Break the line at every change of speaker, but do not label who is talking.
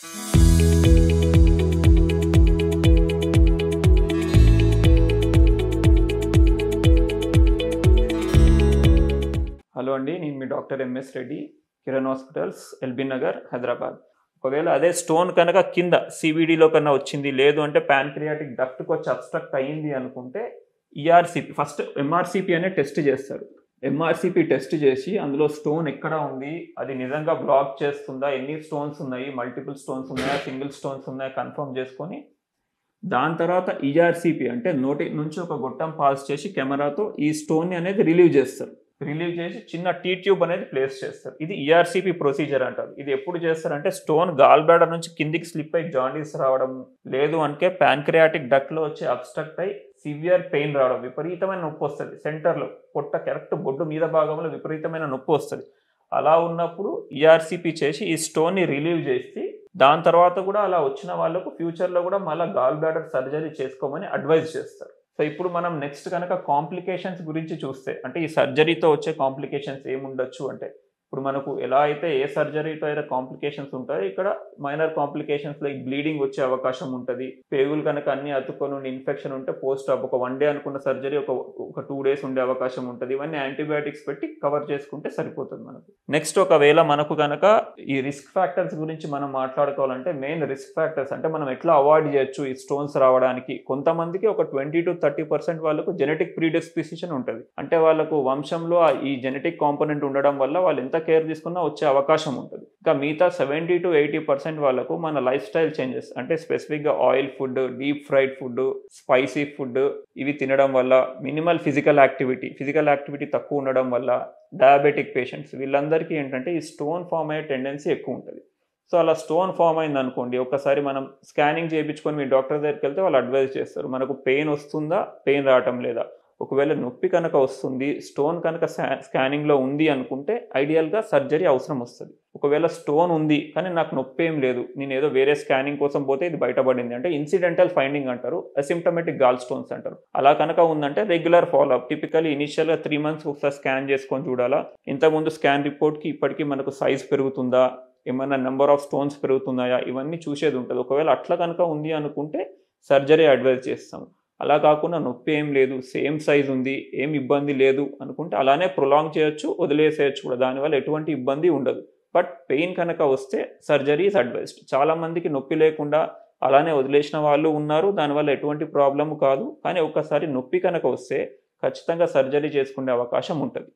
Hello అండి, నేను మీ doctor MS Reddy, Kiran hospitals, LB Nagar, Hyderabad. ఒకవేళ అదే స్టోన్ కనుక కింద సిబిడిలో కన్నా వచ్చింది, లేదు అంటే ప్యాన్క్రియాటిక్ డక్ట్కి వచ్చి అబ్స్ట్రక్ట్ అయ్యింది అనుకుంటే ఈఆర్సిపి ఫస్ట్ ఎంఆర్సిపి అనే టెస్ట్ చేస్తారు. ఎంఆర్సిపి టెస్ట్ చేసి అందులో స్టోన్ ఎక్కడ ఉంది, అది నిజంగా బ్లాక్ చేస్తుందా, ఎన్ని స్టోన్స్ ఉన్నాయి, మల్టిపుల్ స్టోన్స్ ఉన్నాయా, సింగిల్ స్టోన్స్ ఉన్నాయా కన్ఫర్మ్ చేసుకొని దాని తర్వాత ఈఆర్సిపి అంటే నోటి నుంచి ఒక గొట్టం పాస్ చేసి కెమెరాతో ఈ స్టోన్ని అనేది రిలీవ్ చేస్తారు. రిలీవ్ చేసి చిన్న టీ ట్యూబ్ అనేది ప్లేస్ చేస్తారు. ఇది ఈఆర్సిపి ప్రొసీజర్ అంటారు. ఇది ఎప్పుడు చేస్తారంటే స్టోన్ గాల్ బ్లాడర్ నుంచి కిందికి స్లిప్ అయ్యి జాండీస్ రావడం, లేదు అంటే ప్యాన్క్రియాటిక్ డక్ట్లో వచ్చి అబ్స్ట్రక్ట్ అయ్యి సివియర్ పెయిన్ రావడం, విపరీతమైన నొప్పి వస్తుంది. సెంటర్లో పొట్ట కరెక్ట్ బొడ్డు మీద భాగంలో విపరీతమైన నొప్పి వస్తుంది. అలా ఉన్నప్పుడు ఈఆర్సిపి చేసి ఈ స్టోన్ని రిలీవ్ చేసి దాని తర్వాత కూడా అలా వచ్చిన వాళ్ళకు ఫ్యూచర్లో కూడా మళ్ళీ గాల్ బ్లాడర్ సర్జరీ చేసుకోమని అడ్వైజ్ చేస్తారు. సో ఇప్పుడు మనం నెక్స్ట్ కనుక కాంప్లికేషన్స్ గురించి చూస్తే, అంటే ఈ సర్జరీతో వచ్చే కాంప్లికేషన్స్ ఏముండొచ్చు అంటే, ఇప్పుడు మనకు ఎలా అయితే ఏ సర్జరీతో అయితే కాంప్లికేషన్స్ ఉంటాయో ఇక్కడ మైనర్ కాంప్లికేషన్స్ లైక్ బ్లీడింగ్ వచ్చే అవకాశం ఉంటుంది. పేగులు కనుక అన్ని అతుక్కొని ఇన్ఫెక్షన్ ఉంటే పోస్ట్ ఆప్ ఒక 1 డే అనుకున్న సర్జరీ ఒక 2 days ఉండే అవకాశం ఉంటుంది. ఇవన్నీ యాంటీబయాటిక్స్ పెట్టి కవర్ చేసుకుంటే సరిపోతుంది మనకు. నెక్స్ట్ ఒకవేళ మనకు కనుక ఈ రిస్క్ ఫ్యాక్టర్స్ గురించి మనం మాట్లాడుకోవాలంటే, మెయిన్ రిస్క్ ఫ్యాక్టర్స్ అంటే మనం ఎట్లా అవాయిడ్ చేయొచ్చు ఈ స్టోన్స్ రావడానికి. కొంతమందికి ఒక 20 to 30% వాళ్ళకు జెనెటిక్ ప్రీడిస్పోజిషన్ ఉంటుంది. అంటే వాళ్ళకు వంశంలో ఈ జెనెటిక్ కాంపోనెంట్ ఉండడం వల్ల వాళ్ళు ఎంత కేర్ తీసుకున్నా వచ్చే అవకాశం ఉంటుంది. ఇంకా మిగతా 70 to 80% వాళ్ళకు మన లైఫ్ స్టైల్ చేంజెస్ అంటే స్పెసిఫిక్గా oil food, deep fried food, spicy food ఇవి తినడం వల్ల, మినిమల్ ఫిజికల్ యాక్టివిటీ తక్కువ ఉండడం వల్ల, డయాబెటిక్ పేషెంట్స్ వీళ్ళందరికీ ఏంటంటే ఈ స్టోన్ ఫామ్ అయ్యే టెండెన్సీ ఎక్కువ ఉంటుంది. సో అలా స్టోన్ ఫామ్ అయింది అనుకోండి, ఒకసారి మనం స్కానింగ్ చేయించుకొని మీ డాక్టర్ దగ్గరికి వెళ్తే వాళ్ళు అడ్వైజ్ చేస్తారు మనకు పెయిన్ వస్తుందా, పెయిన్ రావటం లేదా. ఒకవేళ నొప్పి కనుక వస్తుంది, స్టోన్ కనుక స్కానింగ్లో ఉంది అనుకుంటే ఐడియల్గా సర్జరీ అవసరం వస్తుంది. ఒకవేళ స్టోన్ ఉంది కానీ నాకు నొప్పి ఏం లేదు, నేను ఏదో వేరే స్కానింగ్ కోసం పోతే ఇది బయటపడింది అంటే ఇన్సిడెంటల్ ఫైండింగ్ అంటారు, అసిమ్టమెటిక్ గాల్ స్టోన్స్ అంటారు. అలా కనుక ఉందంటే రెగ్యులర్ ఫాలోఅప్, టిపికల్లీ ఇనిషియల్గా 3 months ఒకసారి స్కాన్ చేసుకొని చూడాలా. ఇంతకుముందు స్కాన్ రిపోర్ట్కి ఇప్పటికీ మనకు సైజ్ పెరుగుతుందా, ఏమైనా నెంబర్ ఆఫ్ స్టోన్స్ పెరుగుతున్నాయా, ఇవన్నీ చూసేది ఉంటుంది. ఒకవేళ అట్లా కనుక ఉంది అనుకుంటే సర్జరీ అడ్వైజ్ చేస్తాము. అలా కాకుండా నొప్పి ఏం లేదు, సేమ్ సైజ్ ఉంది, ఏం ఇబ్బంది లేదు అనుకుంటే అలానే ప్రొలాంగ్ చేయొచ్చు, వదిలేసేయచ్చు కూడా, దానివల్ల ఎటువంటి ఇబ్బంది ఉండదు. బట్ పెయిన్ కనుక వస్తే సర్జరీ ఈజ్ అడ్వైజ్డ్. చాలామందికి నొప్పి లేకుండా అలానే వదిలేసిన వాళ్ళు ఉన్నారు, దానివల్ల ఎటువంటి ప్రాబ్లం కాదు. కానీ ఒక్కసారి నొప్పి కనుక వస్తే ఖచ్చితంగా సర్జరీ చేసుకునే అవకాశం ఉంటుంది.